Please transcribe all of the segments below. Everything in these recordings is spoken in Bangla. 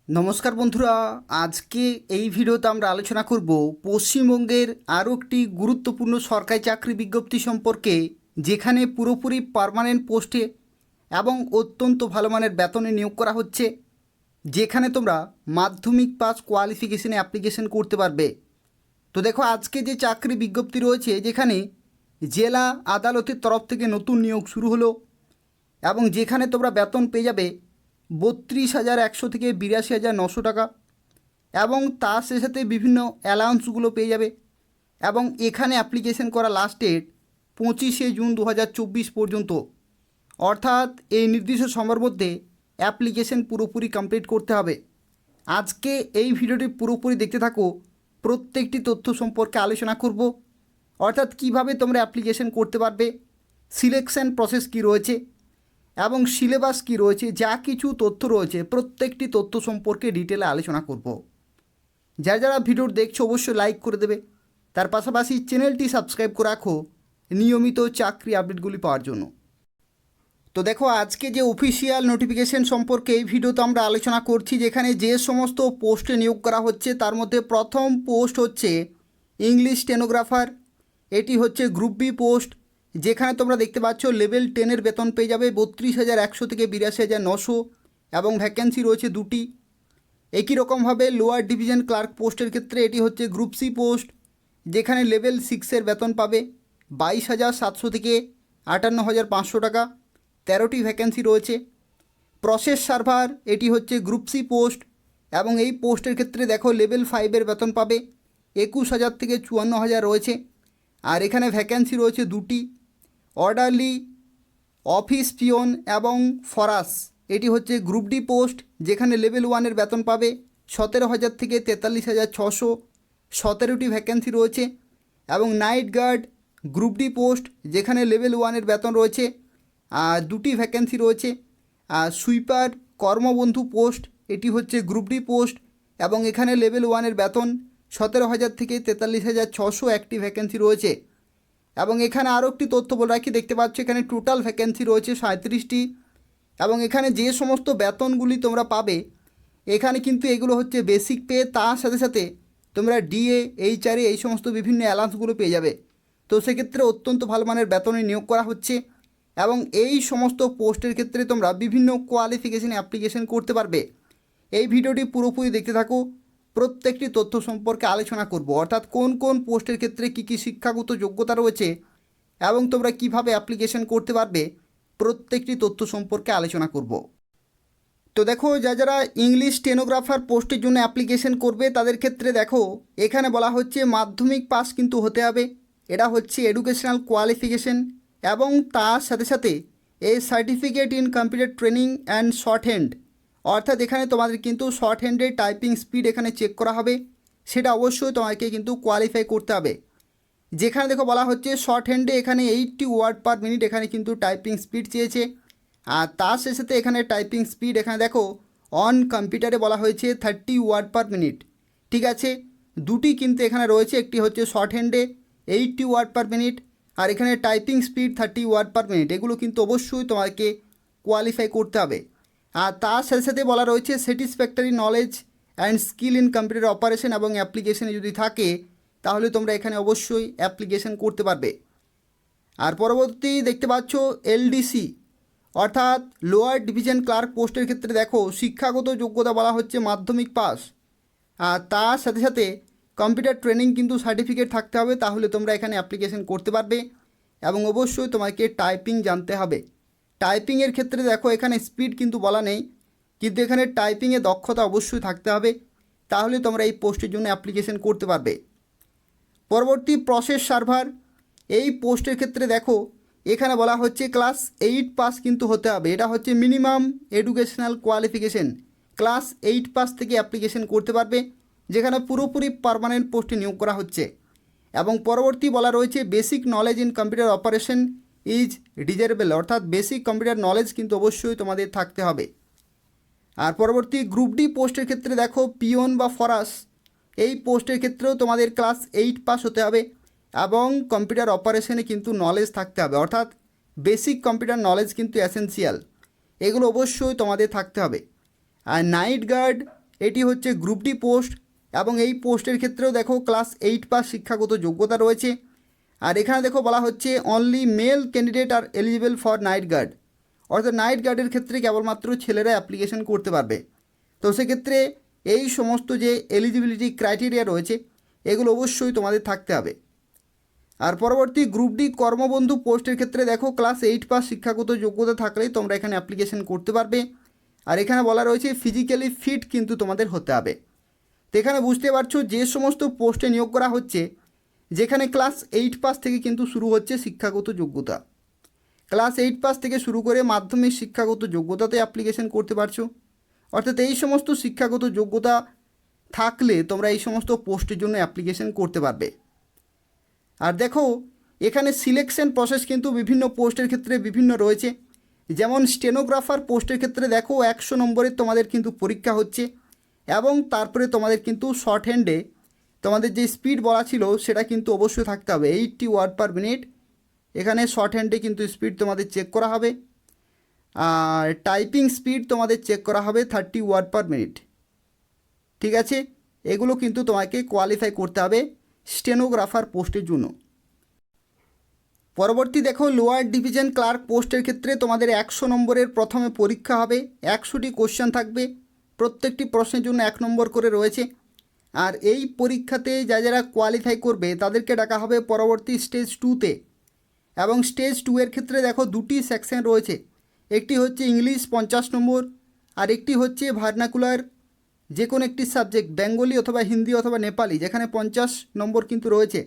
নমস্কার বন্ধুরা, আজকে এই ভিডিওতে আমরা আলোচনা করব পশ্চিমবঙ্গের আরও একটি গুরুত্বপূর্ণ সরকারি চাকরি বিজ্ঞপ্তি সম্পর্কে, যেখানে পুরোপুরি পার্মানেন্ট পোস্টে এবং অত্যন্ত ভালো মানের বেতনে নিয়োগ করা হচ্ছে, যেখানে তোমরা মাধ্যমিক পাস কোয়ালিফিকেশনে অ্যাপ্লিকেশন করতে পারবে। তো দেখো, আজকে যে চাকরি বিজ্ঞপ্তি রয়েছে, যেখানে জেলা আদালতের তরফ থেকে নতুন নিয়োগ শুরু হলো এবং যেখানে তোমরা বেতন পেয়ে যাবে 32,100 থেকে 82,900 টাকা, এবং তার সাথে বিভিন্ন অ্যালাউন্সগুলো পেয়ে যাবে। এবং এখানে অ্যাপ্লিকেশন করা লাস্ট ডেট 25শে জুন 2024 পর্যন্ত, অর্থাৎ এই নির্দিষ্ট সময়ের মধ্যে অ্যাপ্লিকেশন পুরোপুরি কমপ্লিট করতে হবে। আজকে এই ভিডিওটি পুরোপুরি দেখতে থাকো, প্রত্যেকটি তথ্য সম্পর্কে আলোচনা করব, অর্থাৎ কিভাবে তোমরা অ্যাপ্লিকেশন করতে পারবে, সিলেকশন প্রসেস কী রয়েছে এবং সিলেবাস কী রয়েছে, যা কিছু তথ্য রয়েছে প্রত্যেকটি তথ্য সম্পর্কে ডিটেলে আলোচনা করব। যারা যারা ভিডিও দেখছো অবশ্যই লাইক করে দেবে, তার পাশাপাশি চ্যানেলটি সাবস্ক্রাইব করে রাখো নিয়মিত চাকরি আপডেটগুলি পাওয়ার জন্য। তো দেখো, আজকে যে অফিসিয়াল নোটিফিকেশন সম্পর্কে এই ভিডিওতে আমরা আলোচনা করছি, যেখানে যে সমস্ত পোস্টে নিয়োগ করা হচ্ছে তার মধ্যে প্রথম পোস্ট হচ্ছে ইংলিশ স্টেনোগ্রাফার। এটি হচ্ছে গ্রুপ বি পোস্ট, যেখানে তোমরা দেখতে পাচ্ছ লেভেল 10-এর বেতন পেয়ে যাবে 32,100 থেকে 82,900, এবং ভ্যাকেন্সি রয়েছে দুটি। একই রকমভাবে লোয়ার ডিভিশন ক্লার্ক পোস্টের ক্ষেত্রে এটি হচ্ছে গ্রুপ সি পোস্ট, যেখানে লেভেল 6-এর বেতন পাবে 22,700 থেকে 58,500 টাকা, 13টি ভ্যাকেন্সি রয়েছে। প্রসেস সার্ভার, এটি হচ্ছে গ্রুপ সি পোস্ট, এবং এই পোস্টের ক্ষেত্রে দেখো লেভেল 5-এর বেতন পাবে 21,000 থেকে 54,000 রয়েছে, আর এখানে ভ্যাকেন্সি রয়েছে দুটি। অর্ডারলি, অফিস পিয়ন এবং ফরাস, এটি হচ্ছে গ্রুপ ডি পোস্ট, যেখানে লেভেল 1-এর বেতন পাবে 17,000 থেকে 43,600, 17টি ভ্যাকেন্সি রয়েছে। এবং night guard group D post, যেখানে লেভেল 1-এর বেতন রয়েছে আর দুটি ভ্যাকেন্সি রয়েছে। আর সুইপার কর্মবন্ধু পোস্ট, এটি হচ্ছে গ্রুপ ডি পোস্ট, এবং এখানে লেভেল 1-এর বেতন 17,000 থেকে 43,600, একটি ভ্যাকেন্সি রয়েছে। এবং এখানে আরও একটি তথ্য বলে রাখি, দেখতে পাচ্ছ এখানে টোটাল ভ্যাকেন্সি রয়েছে 37টি, এবং এখানে যে সমস্ত বেতনগুলি তোমরা পাবে, এখানে কিন্তু এগুলো হচ্ছে বেসিক পে, তার সাথে সাথে তোমরা ডিএ, এইচআরএ, এই সমস্ত বিভিন্ন অ্যালাউন্সগুলো পেয়ে যাবে। তো সেক্ষেত্রে অত্যন্ত ভালো মানের বেতনে নিয়োগ করা হচ্ছে, এবং এই সমস্ত পোস্টের ক্ষেত্রে তোমরা বিভিন্ন কোয়ালিফিকেশানে অ্যাপ্লিকেশন করতে পারবে। এই ভিডিওটি পুরোপুরি দেখতে থাকো, প্রত্যেকটি তথ্য সম্পর্কে আলোচনা করব, অর্থাৎ কোন কোন পোস্টের ক্ষেত্রে কী কী শিক্ষাগত যোগ্যতা রয়েছে এবং তোমরা কিভাবে অ্যাপ্লিকেশন করতে পারবে, প্রত্যেকটি তথ্য সম্পর্কে আলোচনা করব। তো দেখো, যারা ইংলিশ স্টেনোগ্রাফার পোস্টের জন্য অ্যাপ্লিকেশন করবে তাদের ক্ষেত্রে দেখো এখানে বলা হচ্ছে মাধ্যমিক পাস কিন্তু হতে হবে, এটা হচ্ছে এডুকেশনাল কোয়ালিফিকেশন, এবং তার সাথে সাথে এই certificate in computer training and short hand, অর্থাৎ এখানে তোমাদের কিন্তু শর্ট হ্যান্ডের টাইপিং স্পিড এখানে চেক করা হবে, সেটা অবশ্যই তোমাকে কিন্তু কোয়ালিফাই করতে হবে। যেখানে দেখো বলা হচ্ছে শর্ট হ্যান্ডে এখানে 80 ওয়ার্ড পার মিনিট এখানে কিন্তু টাইপিং স্পিড চেয়েছে, আর তার সাথে এখানে টাইপিং স্পিড এখানে দেখো অন কম্পিউটারে বলা হয়েছে 30 ওয়ার্ড পার মিনিট। ঠিক আছে, দুটি কিন্তু এখানে রয়েছে, একটি হচ্ছে শর্ট হ্যান্ডে 80 ওয়ার্ড পার মিনিট, আর এখানে typing speed 30 word per minute, এগুলো কিন্তু অবশ্যই তোমাকে কোয়ালিফাই করতে হবে। আর তার সাথে বলা রয়েছে satisfactory knowledge and skill in computer operation এবং অ্যাপ্লিকেশনে যদি থাকে, তাহলে তোমরা এখানে অবশ্যই অ্যাপ্লিকেশন করতে পারবে। আর পরবর্তী দেখতে পাচ্ছ এলডিসি, অর্থাৎ লোয়ার ডিভিশন ক্লার্ক পোস্টের ক্ষেত্রে দেখো শিক্ষাগত যোগ্যতা বলা হচ্ছে মাধ্যমিক পাস, আর তার সাথে কম্পিউটার ট্রেনিং কিন্তু সার্টিফিকেট থাকতে হবে, তাহলে তোমরা এখানে অ্যাপ্লিকেশন করতে পারবে। এবং অবশ্যই তোমাকে টাইপিং জানতে হবে। টাইপিংয়ের ক্ষেত্রে দেখো এখানে স্পিড কিন্তু বলা নেই, কিন্তু এখানে টাইপিংয়ে দক্ষতা অবশ্যই থাকতে হবে, তাহলে তোমরা এই পোস্টের জন্য অ্যাপ্লিকেশন করতে পারবে। পরবর্তী প্রসেস সার্ভার, এই পোস্টের ক্ষেত্রে দেখো এখানে বলা হচ্ছে ক্লাস 8 পাস কিন্তু হতে হবে, এটা হচ্ছে minimum educational qualification, class 8 pass থেকে অ্যাপ্লিকেশন করতে পারবে, যেখানে পুরোপুরি পার্মানেন্ট পোস্টে নিয়োগ করা হচ্ছে। এবং পরবর্তী বলা রয়েছে basic knowledge in computer operation is desirable, অর্থাৎ বেসিক কম্পিউটার নলেজ কিন্তু অবশ্যই তোমাদের থাকতে হবে। আর পরবর্তী গ্রুপ ডি পোস্টের ক্ষেত্রে দেখো পিওন বা ফরাস, এই পোস্টের ক্ষেত্রেও তোমাদের ক্লাস 8 পাস হতে হবে এবং কম্পিউটার অপারেশনে কিন্তু নলেজ থাকতে হবে, অর্থাৎ বেসিক কম্পিউটার নলেজ কিন্তু এসেনশিয়াল, এগুলো অবশ্যই তোমাদের থাকতে হবে। আর নাইট গার্ড, এটি হচ্ছে গ্রুপ ডি পোস্ট এবং এই পোস্টের ক্ষেত্রেও দেখো ক্লাস 8 পাস শিক্ষাগত যোগ্যতা রয়েছে। আর এখানে দেখো বলা হচ্ছে অনলি মেল ক্যান্ডিডেট আর এলিজিবল ফর নাইট গার্ড, অর্থাৎ নাইট গার্ডের ক্ষেত্রে কেবলমাত্র ছেলেরা অ্যাপ্লিকেশন করতে পারবে। তো সেক্ষেত্রে এই সমস্ত যে এলিজিবিলিটি ক্রাইটেরিয়া রয়েছে এগুলো অবশ্যই তোমাদের থাকতে হবে। আর পরবর্তী গ্রুপ ডি কর্মবন্ধু পোস্টের ক্ষেত্রে দেখো ক্লাস 8 পাস শিক্ষাগত যোগ্যতা থাকলেই তোমরা এখানে অ্যাপ্লিকেশন করতে পারবে। আর এখানে বলা রয়েছে ফিজিক্যালি ফিট কিন্তু তোমাদের হতে হবে। তো এখানে বুঝতে পারছো যে সমস্ত পোস্টে নিয়োগ করা হচ্ছে যেখানে ক্লাস 8 পাস থেকে কিন্তু শুরু হচ্ছে শিক্ষাগত যোগ্যতা। ক্লাস 8 পাস থেকে শুরু করে মাধ্যমিক শিক্ষাগত যোগ্যতাতে অ্যাপ্লিকেশন করতে পারছো। অর্থাৎ এই সমস্ত শিক্ষাগত যোগ্যতা থাকলে তোমরা এই সমস্ত পোস্টের জন্য অ্যাপ্লিকেশন করতে পারবে। আর দেখো এখানে সিলেকশন প্রসেস কিন্তু বিভিন্ন পোস্টের ক্ষেত্রে বিভিন্ন রয়েছে। যেমন স্টেনোগ্রাফার পোস্টের ক্ষেত্রে দেখো 100 নম্বরের তোমাদের কিন্তু পরীক্ষা হচ্ছে এবং তারপরে তোমাদের কিন্তু শর্ট হ্যান্ডে তোমাদের যে স্পিড বলা ছিল সেটা কিন্তু অবশ্যই থাকতে হবে 80 ওয়ার্ড পার মিনিট। এখানে শর্ট হ্যান্ডে কিন্তু স্পিড তোমাদের চেক করা হবে, আর টাইপিং স্পিড তোমাদের চেক করা হবে 30 ওয়ার্ড পার মিনিট। ঠিক আছে, এগুলো কিন্তু তোমাকে কোয়ালিফাই করতে হবে স্টেনোগ্রাফার পোস্টের জন্য। পরবর্তী দেখো লোয়ার ডিভিশন ক্লার্ক পোস্টের ক্ষেত্রে তোমাদের 100 নম্বরের প্রথমে পরীক্ষা হবে, 100টি কোশ্চেন থাকবে, প্রত্যেকটি প্রশ্নের জন্য 1 নম্বর করে রয়েছে। আর এই পরীক্ষাতে যারা কোয়ালিফাই করবে তাদেরকে ডাকা হবে পরবর্তী স্টেজ 2তে। এবং স্টেজ 2 এর ক্ষেত্রে দেখো দুটি সেকশন রয়েছে, একটি হচ্ছে ইংলিশ 50 নম্বর আর একটি হচ্ছে ভার্নাকুলার যে কোনো একটি সাবজেক্ট বেঙ্গলি অথবা হিন্দি অথবা নেপালি যেখানে 50 নম্বর কিন্তু রয়েছে।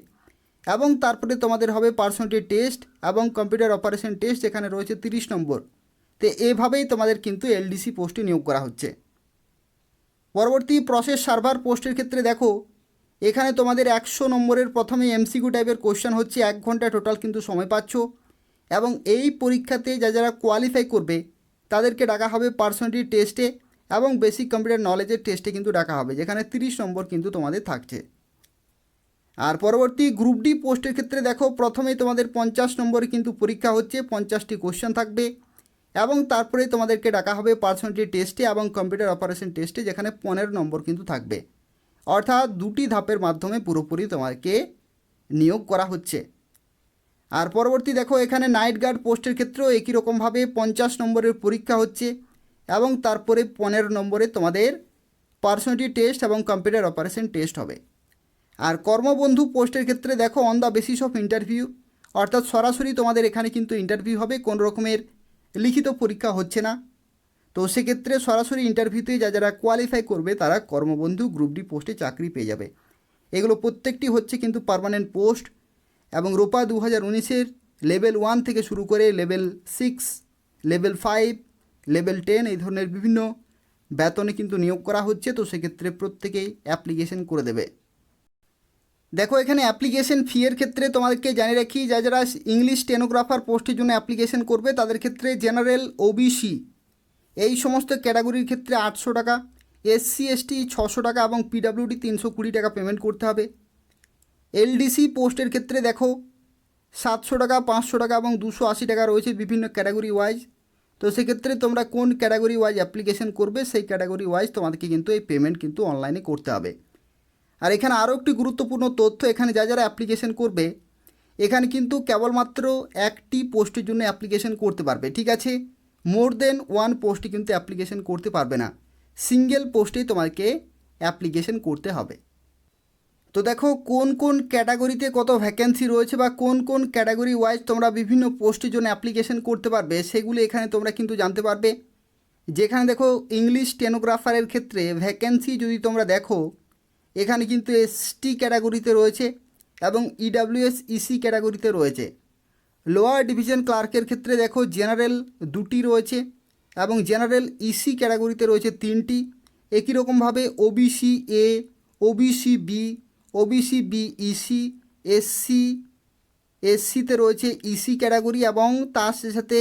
এবং তারপরে তোমাদের হবে পার্সোনালিটি টেস্ট এবং কম্পিউটার অপারেশন টেস্ট যেখানে রয়েছে 30 নম্বর। তো এভাবেই তোমাদের কিন্তু এলডিসি পোস্টে নিয়োগ করা হচ্ছে। পরবর্তী প্রসেস সার্ভার পোস্টের ক্ষেত্রে দেখো এখানে তোমাদের 100 নম্বরের প্রথমে এমসিকিউ টাইপের কোশ্চেন হচ্ছে, 1 ঘন্টা টোটাল কিন্তু সময় পাচ্ছ। এবং এই পরীক্ষাতে যারা কোয়ালিফাই করবে তাদেরকে ডাকা হবে পার্সোনালিটি টেস্টে এবং বেসিক কম্পিউটার নলেজের টেস্টে কিন্তু ডাকা হবে যেখানে 30 নম্বর কিন্তু তোমাদের থাকছে। আর পরবর্তী গ্রুপ ডি পোস্টের ক্ষেত্রে দেখো প্রথমেই তোমাদের 50 নম্বরে কিন্তু পরীক্ষা হচ্ছে, 50টি কোশ্চেন থাকবে এবং তারপরে তোমাদেরকে ডাকা হবে পার্সোনালিটি টেস্টে এবং কম্পিউটার অপারেশন টেস্টে যেখানে 15 নম্বর কিন্তু থাকবে। অর্থাৎ দুটি ধাপের মাধ্যমে পুরোপুরি তোমাকে নিয়োগ করা হচ্ছে। আর পরবর্তী দেখো এখানে নাইট গার্ড পোস্টের ক্ষেত্রেও একই রকমভাবে 50 নম্বরের পরীক্ষা হচ্ছে এবং তারপরে 15 নম্বরে তোমাদের পার্সোনালিটি টেস্ট এবং কম্পিউটার অপারেশন টেস্ট হবে। আর কর্মবন্ধু পোস্টের ক্ষেত্রে দেখো on the basis of interview, অর্থাৎ সরাসরি তোমাদের এখানে কিন্তু ইন্টারভিউ হবে, কোনো রকমের লিখিত পরীক্ষা হচ্ছে না। তো সেক্ষেত্রে সরাসরি ইন্টারভিউতে যারা কোয়ালিফাই করবে তারা কর্মবন্ধু গ্রুপ ডি পোস্টে চাকরি পেয়ে যাবে। এগুলো প্রত্যেকটি হচ্ছে কিন্তু পার্মানেন্ট পোস্ট এবং রোপা 2019-এর লেভেল 1 থেকে শুরু করে লেভেল 6, লেভেল 5, লেভেল 10 এই ধরনের বিভিন্ন বেতনে কিন্তু নিয়োগ করা হচ্ছে। তো সেক্ষেত্রে প্রত্যেকেই অ্যাপ্লিকেশন করে দেবে। দেখো এখানে অ্যাপ্লিকেশন ফি এর ক্ষেত্রে তোমাদেরকে জানিয়ে রাখি যারা ইংলিশ স্টেনোগ্রাফার পোস্টের জন্য অ্যাপ্লিকেশন করবে তাদের ক্ষেত্রে জেনারেল, ওবিসি এই সমস্ত ক্যাটাগরির ক্ষেত্রে 800 টাকা, এসসি এসটি 600 টাকা এবং পিডাব্লিউডি 320 টাকা পেমেন্ট করতে হবে। এলডিসি পোস্টের ক্ষেত্রে দেখো 700 টাকা, 500 টাকা এবং 280 টাকা রয়েছে বিভিন্ন ক্যাটাগরি ওয়াইজ। তো সেক্ষেত্রে তোমরা কোন ক্যাটাগরি ওয়াইজ অ্যাপ্লিকেশন করবে সেই ক্যাটাগরি ওয়াইজ তোমাদেরকে কিন্তু এই পেমেন্ট কিন্তু অনলাইনে করতে হবে। আর এখানে আরও একটি গুরুত্বপূর্ণ তথ্য, এখানে যারা অ্যাপ্লিকেশন করবে এখানে কিন্তু কেবলমাত্র একটি পোস্টের জন্য অ্যাপ্লিকেশন করতে পারবে। ঠিক আছে, মোর দেন 1 পোস্টে কিন্তু অ্যাপ্লিকেশন করতে পারবে না, সিঙ্গেল পোস্টেই তোমাকে অ্যাপ্লিকেশন করতে হবে। তো দেখো কোন কোন ক্যাটাগরিতে কত ভ্যাকেন্সি রয়েছে বা কোন কোন ক্যাটাগরি ওয়াইজ তোমরা বিভিন্ন পোস্টের জন্য অ্যাপ্লিকেশন করতে পারবে সেগুলো এখানে তোমরা কিন্তু জানতে পারবে। যেখানে দেখো ইংলিশ স্টেনোগ্রাফারের ক্ষেত্রে ভ্যাকেন্সি যদি তোমরা দেখো এখানে কিন্তু এসটি ক্যাটাগরিতে রয়েছে এবং ইডাব্লিউএস ইসি ক্যাটাগরিতে রয়েছে। লোয়ার ডিভিশন ক্লার্কের ক্ষেত্রে দেখো জেনারেল 2টি রয়েছে এবং জেনারেল ইসি ক্যাটাগরিতে রয়েছে 3টি। একই রকমভাবে OBC A, OBC B, OBC B EC, এসসিতে রয়েছে ইসি ক্যাটাগরি এবং তার সাথে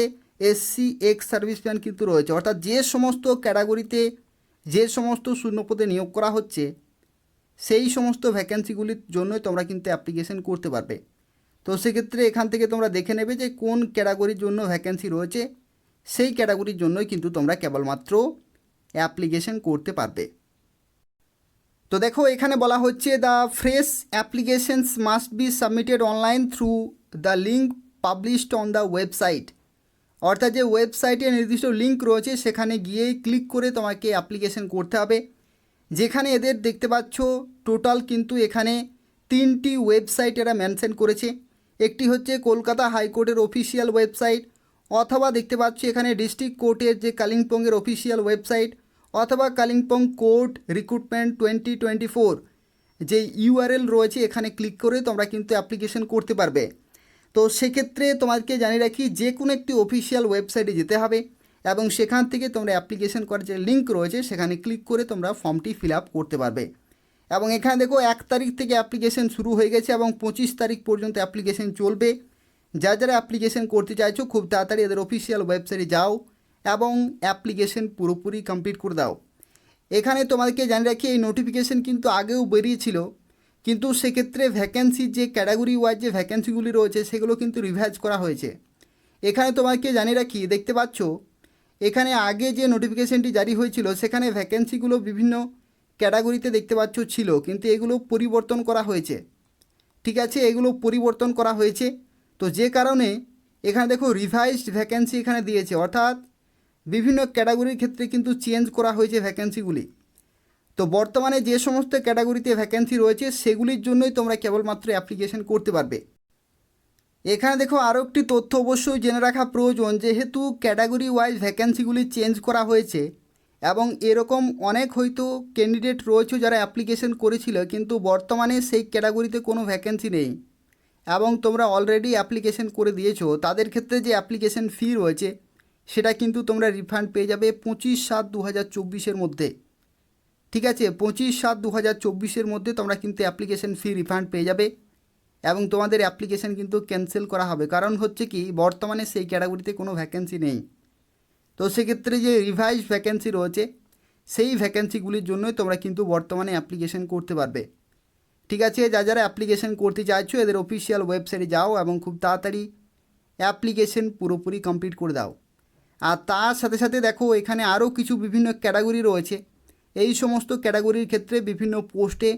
এসসি এক্স সার্ভিসম্যান কিন্তু রয়েছে। অর্থাৎ যে সমস্ত ক্যাটাগরিতে যে সমস্ত শূন্যপদে নিয়োগ করা হচ্ছে সেই সমস্ত ভ্যাকেন্সিগুলির জন্যই তোমরা কিন্তু অ্যাপ্লিকেশন করতে পারবে। তো সেক্ষেত্রে এখান থেকে তোমরা দেখে নেবে যে কোন ক্যাটাগরির জন্য ভ্যাকেন্সি রয়েছে, সেই ক্যাটাগরির জন্যই কিন্তু তোমরা কেবলমাত্র অ্যাপ্লিকেশন করতে পারবে। তো দেখো এখানে বলা হচ্ছে the fresh applications must be submitted online through the link published on the website. অর্থাৎ যে ওয়েবসাইটে নির্দিষ্ট লিঙ্ক রয়েছে সেখানে গিয়ে ক্লিক করে তোমাকে অ্যাপ্লিকেশন করতে হবে। যেখানে এদের দেখতে পাচ্ছ টোটাল কিন্তু এখানে 3টি ওয়েবসাইট এরা মেনশন করেছে। একটি হচ্ছে কলকাতা হাইকোর্টের অফিসিয়াল ওয়েবসাইট, অথবা দেখতে পাচ্ছ এখানে ডিস্ট্রিক্ট কোর্টের যে কালিম্পংয়ের অফিসিয়াল ওয়েবসাইট, অথবা কালিম্পং কোর্ট রিক্রুটমেন্ট 2024 যে ইউআরএল রয়েছে এখানে ক্লিক করে তোমরা কিন্তু অ্যাপ্লিকেশন করতে পারবে। তো সেক্ষেত্রে তোমাদেরকে জানিয়ে রাখি যে কোনো একটি অফিসিয়াল ওয়েবসাইটে যেতে হবে এবং সেখান থেকে তোমরা অ্যাপ্লিকেশন করার যে লিঙ্ক রয়েছে সেখানে ক্লিক করে তোমরা ফর্মটি ফিল আপ করতে পারবে। এবং এখানে দেখো 1 তারিখ থেকে অ্যাপ্লিকেশন শুরু হয়ে গেছে এবং 25 তারিখ পর্যন্ত অ্যাপ্লিকেশন চলবে। যারা অ্যাপ্লিকেশন করতে চাইছো খুব তাড়াতাড়ি এদের অফিসিয়াল ওয়েবসাইটে যাও এবং অ্যাপ্লিকেশন পুরোপুরি কমপ্লিট করে দাও। এখানে তোমাদেরকে জানিয়ে রাখি এই নোটিফিকেশন কিন্তু আগেও বেরিয়েছিল, কিন্তু সেক্ষেত্রে ভ্যাকেন্সির যে ক্যাটাগরি ওয়াইজ যে ভ্যাকেন্সিগুলি রয়েছে সেগুলো কিন্তু রিভাইজ করা হয়েছে। এখানে তোমাকে জানিয়ে রাখি দেখতে পাচ্ছ এখানে আগে যে নোটিফিকেশনটি জারি হয়েছিল সেখানে ভ্যাকেন্সিগুলো বিভিন্ন ক্যাটাগরিতে দেখতে পাচ্ছ ছিল, কিন্তু এগুলো পরিবর্তন করা হয়েছে। ঠিক আছে, এগুলো পরিবর্তন করা হয়েছে। তো যে কারণে এখানে দেখো রিভাইজড ভ্যাকেন্সি এখানে দিয়েছে, অর্থাৎ বিভিন্ন ক্যাটাগরির ক্ষেত্রে কিন্তু চেঞ্জ করা হয়েছে ভ্যাকেন্সিগুলি। তো বর্তমানে যে সমস্ত ক্যাটাগরিতে ভ্যাকেন্সি রয়েছে সেগুলির জন্যই তোমরা কেবলমাত্র অ্যাপ্লিকেশন করতে পারবে। এখানে দেখো আরও একটি তথ্য অবশ্যই জেনে রাখা প্রয়োজন, যেহেতু ক্যাটাগরি ওয়াইজ ভ্যাকেন্সিগুলি চেঞ্জ করা হয়েছে এবং এরকম অনেক হয়তো ক্যান্ডিডেট রয়েছে যারা অ্যাপ্লিকেশন করেছিল কিন্তু বর্তমানে সেই ক্যাটাগরিতে কোনো ভ্যাকেন্সি নেই এবং তোমরা অলরেডি অ্যাপ্লিকেশন করে দিয়েছো, তাদের ক্ষেত্রে যে অ্যাপ্লিকেশন ফি রয়েছে সেটা কিন্তু তোমরা রিফান্ড পেয়ে যাবে 25/7/2024 মধ্যে। ঠিক আছে, 25/7/2024 মধ্যে তোমরা কিন্তু অ্যাপ্লিকেশন ফি রিফান্ড পেয়ে যাবে এবং তোমাদের অ্যাপ্লিকেশন কিন্তু ক্যান্সেল করা হবে। কারণ হচ্ছে কি বর্তমানে সেই ক্যাটাগরিতে কোনো ভ্যাকেন্সি নেই। তো সেক্ষেত্রে যে রিভাইজ ভ্যাকেন্সি রয়েছে সেই ভ্যাকেন্সিগুলির জন্যই তোমরা কিন্তু বর্তমানে অ্যাপ্লিকেশন করতে পারবে। ঠিক আছে, যারা অ্যাপ্লিকেশন করতে চাইছো এদের অফিসিয়াল ওয়েবসাইটে যাও এবং খুব তাড়াতাড়ি অ্যাপ্লিকেশন পুরোপুরি কমপ্লিট করে দাও। আর তার সাথে সাথে দেখো এখানে আরও কিছু বিভিন্ন ক্যাটাগরি রয়েছে, এই সমস্ত ক্যাটাগরির ক্ষেত্রে বিভিন্ন পোস্টে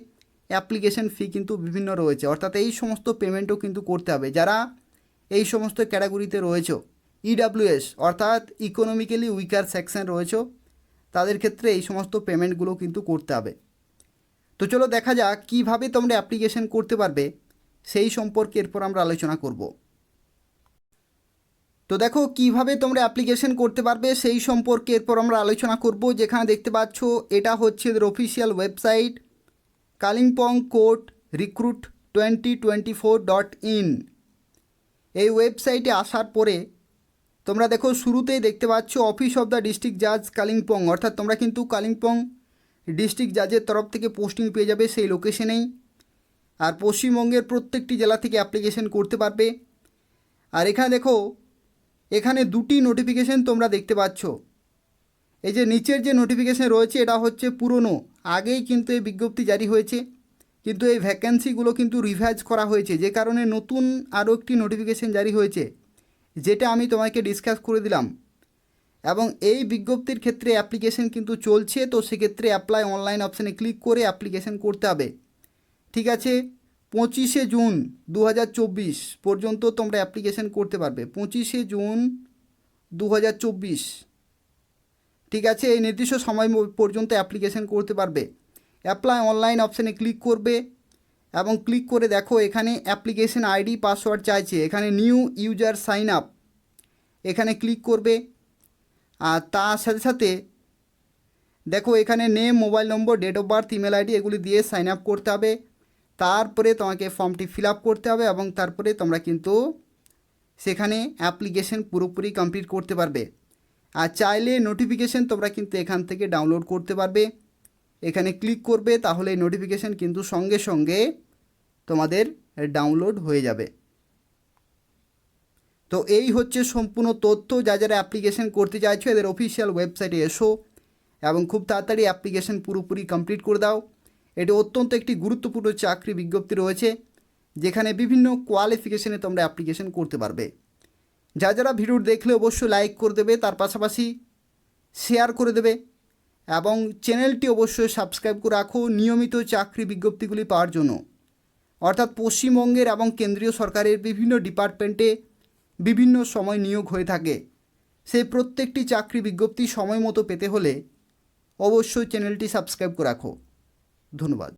অ্যাপ্লিকেশন ফি কিন্তু বিভিন্ন রয়েছে, অর্থাৎ এই সমস্ত পেমেন্টও কিন্তু করতে হবে। যারা এই সমস্ত ক্যাটাগরিতে রয়েছে ইডাব্লিউএস অর্থাৎ ইকোনমিক্যালি উইকার সেকশন রয়েছে তাদের ক্ষেত্রে এই সমস্ত পেমেন্টগুলো কিন্তু করতে হবে। তো চলো দেখা যাক কীভাবে তোমরা অ্যাপ্লিকেশন করতে পারবে সেই সম্পর্কে এরপর আমরা আলোচনা করব। তো দেখো কিভাবে তোমরা অ্যাপ্লিকেশন করতে পারবে সেই সম্পর্কে এরপর আমরা আলোচনা করব। যেখানে দেখতে পাচ্ছ এটা হচ্ছে এদের official website Kalimpong court recruit 2024.in। এই ওয়েবসাইটে আসার পরে তোমরা দেখো শুরুতেই দেখতে পাচ্ছ অফিস অফ দ্য ডিস্ট্রিক্ট জাজ কালিম্পং, অর্থাৎ তোমরা কিন্তু কালিম্পং ডিস্ট্রিক্ট জাজের তরফ থেকে পোস্টিং পেয়ে যাবে সেই লোকেশনেই। আর পশ্চিমবঙ্গের প্রত্যেকটি জেলা থেকে অ্যাপ্লিকেশন করতে পারবে। আর এখানে দেখো এখানে 2টি নোটিফিকেশন তোমরা দেখতে পাচ্ছ। এই যে নিচের যে নোটিফিকেশন রয়েছে এটা হচ্ছে পুরনো, আগেই কিন্তু এই বিজ্ঞপ্তি জারি হয়েছে, কিন্তু এই ভ্যাকেন্সিগুলো কিন্তু রিভাইজ করা হয়েছে, যে কারণে নতুন আরও একটি নোটিফিকেশন জারি হয়েছে যেটা আমি তোমাকে ডিসকাস করে দিলাম। এবং এই বিজ্ঞপ্তির ক্ষেত্রে অ্যাপ্লিকেশন কিন্তু চলছে, তো সেক্ষেত্রে অ্যাপ্লাই অনলাইন অপশানে ক্লিক করে অ্যাপ্লিকেশন করতে হবে। ঠিক আছে, 25শে জুন 2024 পর্যন্ত তোমরা অ্যাপ্লিকেশন করতে পারবে। 25শে জুন 2024, ঠিক আছে, এই নির্দিষ্ট সময় পর্যন্ত অ্যাপ্লিকেশন করতে পারবে। অ্যাপ্লাই অনলাইন অপশানে ক্লিক করবে এবং ক্লিক করে দেখো এখানে অ্যাপ্লিকেশন আইডি পাসওয়ার্ড চাইছে, এখানে নিউ ইউজার সাইন আপ এখানে ক্লিক করবে। আর তার সাথে সাথে দেখো এখানে name, mobile number, date of birth, email ID এগুলি দিয়ে সাইন আপ করতে হবে। তারপরে তোমাকে ফর্মটি ফিল আপ করতে হবে এবং তারপরে তোমরা কিন্তু সেখানে অ্যাপ্লিকেশন পুরোপুরি কমপ্লিট করতে পারবে। আর চাইলে নোটিফিকেশন তোমরা কিন্তু এখান থেকে ডাউনলোড করতে পারবে। এখানে ক্লিক করবে তাহলে এই নোটিফিকেশন কিন্তু সঙ্গে সঙ্গে তোমাদের ডাউনলোড হয়ে যাবে। তো এই হচ্ছে সম্পূর্ণ তথ্য। যারা অ্যাপ্লিকেশন করতে চাইছো এদের অফিসিয়াল ওয়েবসাইটে এসো এবং খুব তাড়াতাড়ি অ্যাপ্লিকেশন পুরোপুরি কমপ্লিট করে দাও। এটি অত্যন্ত একটি গুরুত্বপূর্ণ চাকরি বিজ্ঞপ্তি রয়েছে যেখানে বিভিন্ন কোয়ালিফিকেশনে তোমরা অ্যাপ্লিকেশন করতে পারবে। যারা ভিডিও দেখলে অবশ্যই লাইক করে দেবে, তার পাশাপাশি শেয়ার করে দেবে এবং চ্যানেলটি অবশ্যই সাবস্ক্রাইব করে রাখো নিয়মিত চাকরি বিজ্ঞপ্তিগুলি পাওয়ার জন্য। অর্থাৎ পশ্চিমবঙ্গের এবং কেন্দ্রীয় সরকারের বিভিন্ন ডিপার্টমেন্টে বিভিন্ন সময় নিয়োগ হয়ে থাকে। সেই প্রত্যেকটি চাকরি বিজ্ঞপ্তি সময় মতো পেতে হলে অবশ্যই চ্যানেলটি সাবস্ক্রাইব করে রাখো। ধন্যবাদ।